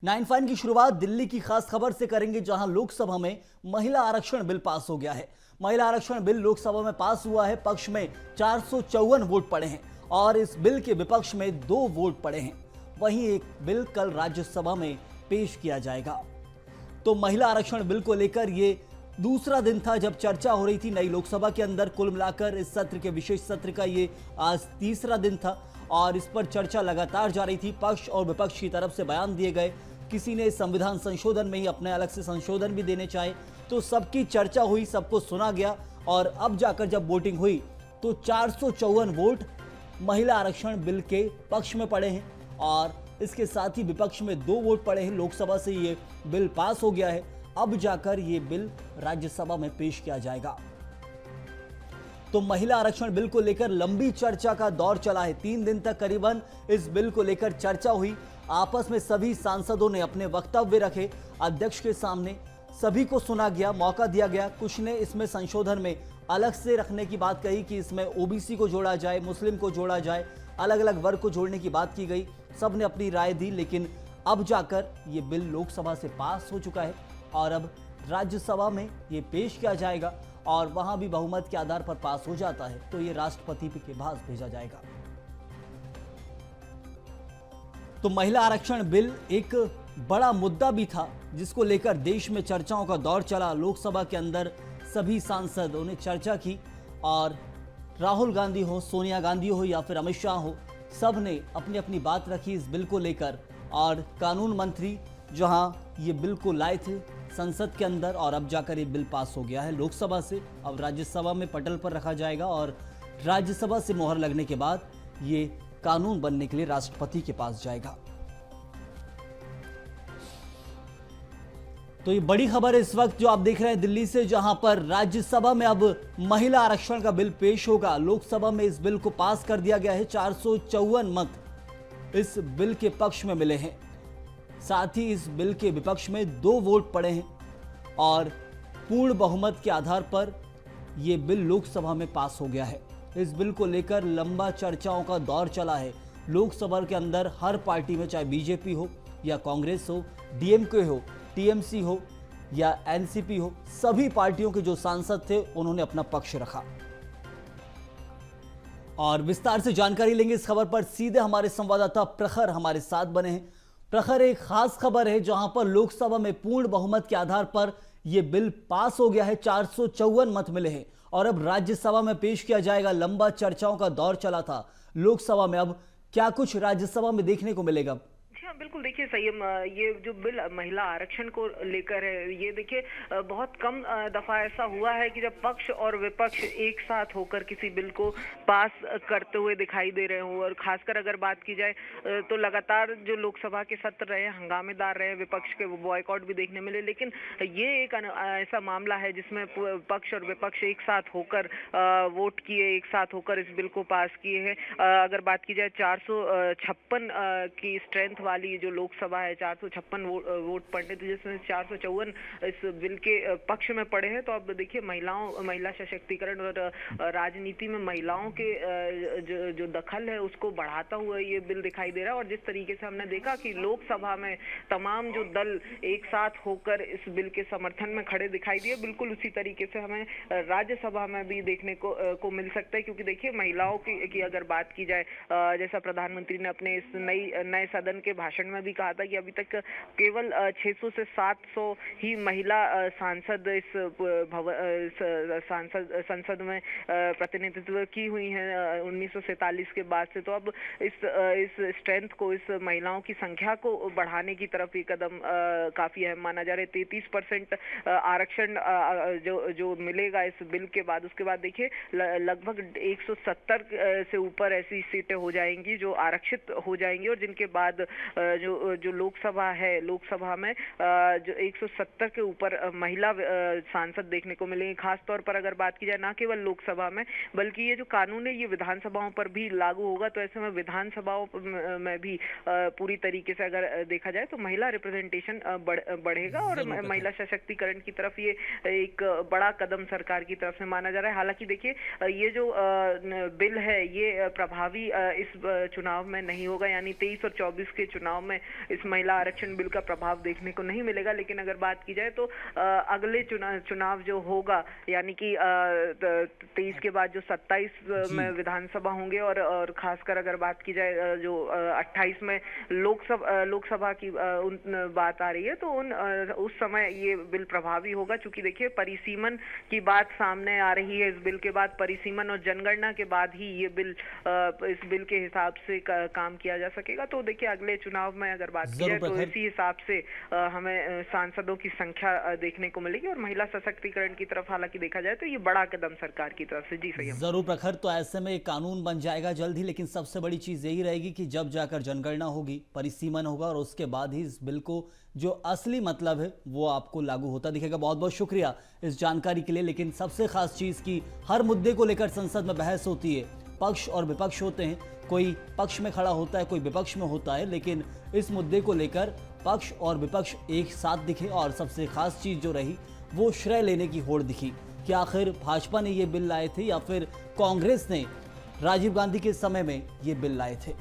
9 की शुरुआत दिल्ली की खास खबर से करेंगे, जहां लोकसभा में महिला आरक्षण बिल पास हो गया है। महिला आरक्षण बिल लोकसभा में पास हुआ है। पक्ष में 454 वोट पड़े हैं और इस बिल के विपक्ष में 2 वोट पड़े हैं। वहीं एक बिल कल राज्यसभा में पेश किया जाएगा। तो महिला आरक्षण बिल को लेकर ये दूसरा दिन था जब चर्चा हो रही थी नई लोकसभा के अंदर। कुल मिलाकर इस सत्र के विशेष सत्र का ये आज तीसरा दिन था और इस पर चर्चा लगातार जा रही थी। पक्ष और विपक्ष की तरफ से बयान दिए गए। किसी ने संविधान संशोधन में ही अपने अलग से संशोधन भी देने चाहे, तो सबकी चर्चा हुई, सबको सुना गया और अब जाकर जब वोटिंग हुई तो 454 वोट महिला आरक्षण बिल के पक्ष में पड़े हैं और इसके साथ ही विपक्ष में 2 वोट पड़े हैं। लोकसभा से ये बिल पास हो गया है। अब जाकर ये बिल राज्यसभा में पेश किया जाएगा। तो महिला आरक्षण बिल को लेकर लंबी चर्चा का दौर चला है। 3 दिन तक करीबन इस बिल को लेकर चर्चा हुई। आपस में सभी सांसदों ने अपने वक्तव्य रखे, अध्यक्ष के सामने सभी को सुना गया, मौका दिया गया। कुछ ने इसमें संशोधन में अलग से रखने की बात कही कि इसमें ओबीसी को जोड़ा जाए, मुस्लिम को जोड़ा जाए, अलग अलग वर्ग को जोड़ने की बात की गई। सब ने अपनी राय दी, लेकिन अब जाकर ये बिल लोकसभा से पास हो चुका है और अब राज्यसभा में ये पेश किया जाएगा और वहां भी बहुमत के आधार पर पास हो जाता है तो ये राष्ट्रपति के पास भेजा जाएगा। तो महिला आरक्षण बिल एक बड़ा मुद्दा भी था जिसको लेकर देश में चर्चाओं का दौर चला। लोकसभा के अंदर सभी सांसदों ने चर्चा की और राहुल गांधी हो, सोनिया गांधी हो या फिर अमित शाह हो, सब ने अपनी अपनी बात रखी इस बिल को लेकर। और कानून मंत्री जहां ये बिल को लाए थे संसद के अंदर और अब जाकर ये बिल पास हो गया है लोकसभा से। अब राज्यसभा में पटल पर रखा जाएगा और राज्यसभा से मोहर लगने के बाद ये कानून बनने के लिए राष्ट्रपति के पास जाएगा। तो ये बड़ी खबर है इस वक्त जो आप देख रहे हैं दिल्ली से, जहां पर राज्यसभा में अब महिला आरक्षण का बिल पेश होगा। लोकसभा में इस बिल को पास कर दिया गया है। 454 मत इस बिल के पक्ष में मिले हैं, साथ ही इस बिल के विपक्ष में 2 वोट पड़े हैं और पूर्ण बहुमत के आधार पर यह बिल लोकसभा में पास हो गया है। इस बिल को लेकर लंबा चर्चाओं का दौर चला है। लोकसभा के अंदर हर पार्टी में, चाहे बीजेपी हो या कांग्रेस हो, डीएमके हो, टीएमसी हो या एनसीपी हो, सभी पार्टियों के जो सांसद थे उन्होंने अपना पक्ष रखा। और विस्तार से जानकारी लेंगे इस खबर पर। सीधे हमारे संवाददाता प्रखर हमारे साथ बने हैं। प्रखर, एक खास खबर है जहां पर लोकसभा में पूर्ण बहुमत के आधार पर यह बिल पास हो गया है। 454 मत मिले हैं और अब राज्यसभा में पेश किया जाएगा। लंबा चर्चाओं का दौर चला था लोकसभा में, अब क्या कुछ राज्यसभा में देखने को मिलेगा? हाँ बिल्कुल, देखिए संयम, ये जो बिल महिला आरक्षण को लेकर है, ये देखिए बहुत कम दफा ऐसा हुआ है कि जब पक्ष और विपक्ष एक साथ होकर किसी बिल को पास करते हुए दिखाई दे रहे हों। और खासकर अगर बात की जाए तो लगातार जो लोकसभा के सत्र रहे, हंगामेदार रहे, विपक्ष के बॉयकॉट भी देखने मिले, लेकिन ये एक ऐसा मामला है जिसमें पक्ष और विपक्ष एक साथ होकर वोट किए, एक साथ होकर इस बिल को पास किए हैं। अगर बात की जाए 456 की स्ट्रेंथ वाली जो लोकसभा है, 456 वोट पड़ने थे, जिसमें 454 इस बिल के पक्ष में पड़े हैं। तो अब देखिए महिला सशक्तिकरण और राजनीति में महिलाओं के जो दखल है उसको बढ़ाता हुआ ये बिल दिखाई दे रहा है। और जिस तरीके से हमने देखा कि लोकसभा में तमाम जो दल एक साथ होकर इस बिल के समर्थन में खड़े दिखाई दिए, बिल्कुल उसी तरीके से हमें राज्यसभा में भी देखने को मिल सकता है। क्योंकि देखिए महिलाओं की अगर बात की जाए, जैसा प्रधानमंत्री ने अपने इस नए सदन के भाषण में भी कहा था कि अभी तक केवल 600 से 700 ही महिला सांसद इस संसद में प्रतिनिधित्व की हुई हैं 1947 के बाद से। तो अब इस स्ट्रेंथ को, इस महिलाओं की संख्या को बढ़ाने की तरफ ये कदम काफी अहम माना जा रहा है। 33% आरक्षण जो मिलेगा इस बिल के बाद, उसके बाद देखिए लगभग 170 से ऊपर ऐसी सीटें हो जाएंगी जो आरक्षित हो जाएंगी और जिनके बाद जो लोकसभा है, लोकसभा में जो 170 के ऊपर महिला सांसद देखने को मिलेंगे। खास तौर पर अगर बात की जाए ना केवल लोकसभा में, बल्कि ये जो कानून है ये विधानसभाओं पर भी लागू होगा। तो ऐसे में विधानसभाओं में भी पूरी तरीके से अगर देखा जाए तो महिला रिप्रेजेंटेशन बढ़ेगा और महिला सशक्तिकरण की तरफ ये एक बड़ा कदम सरकार की तरफ से माना जा रहा है। हालांकि देखिए ये जो बिल है ये प्रभावी इस चुनाव में नहीं होगा, यानी 23 और 24 के चुनाव चुनाव में इस महिला आरक्षण बिल का प्रभाव देखने को नहीं मिलेगा। लेकिन अगर बात की जाए तो अगले चुनाव जो होगा, यानी कि 23 के बाद जो 27 में विधानसभा होंगे और खासकर अगर बात की जाए जो 28 में लोकसभा की बात आ रही है, तो उस समय ये बिल प्रभावी होगा। चूंकि देखिए परिसीमन की बात सामने आ रही है, इस बिल के बाद परिसीमन और जनगणना के बाद ही ये बिल इस बिल के हिसाब से काम किया जा सकेगा। तो देखिए अगले चुनाव में अगर बात की जाए तो इसी हिसाब से हमें सांसदों की संख्या देखने को मिलेगी। और महिला सशक्तिकरण की तरफ हालांकि देखा जाए तो ये बड़ा कदम सरकार की तरफ से। जी सही जरूर प्रखर, तो ऐसे में कानून बन जाएगा जल्द ही, लेकिन सबसे बड़ी चीज यही रहेगी कि जब जाकर जनगणना होगी, परिसीमन होगा और उसके बाद ही इस बिल को जो असली मतलब है वो आपको लागू होता दिखेगा। बहुत बहुत शुक्रिया इस जानकारी के लिए। लेकिन सबसे खास चीज की हर मुद्दे को लेकर संसद में बहस होती है, पक्ष और विपक्ष होते हैं, कोई पक्ष में खड़ा होता है, कोई विपक्ष में होता है, लेकिन इस मुद्दे को लेकर पक्ष और विपक्ष एक साथ दिखे। और सबसे खास चीज जो रही वो श्रेय लेने की होड़ दिखी कि आखिर भाजपा ने ये बिल लाए थे या फिर कांग्रेस ने राजीव गांधी के समय में ये बिल लाए थे।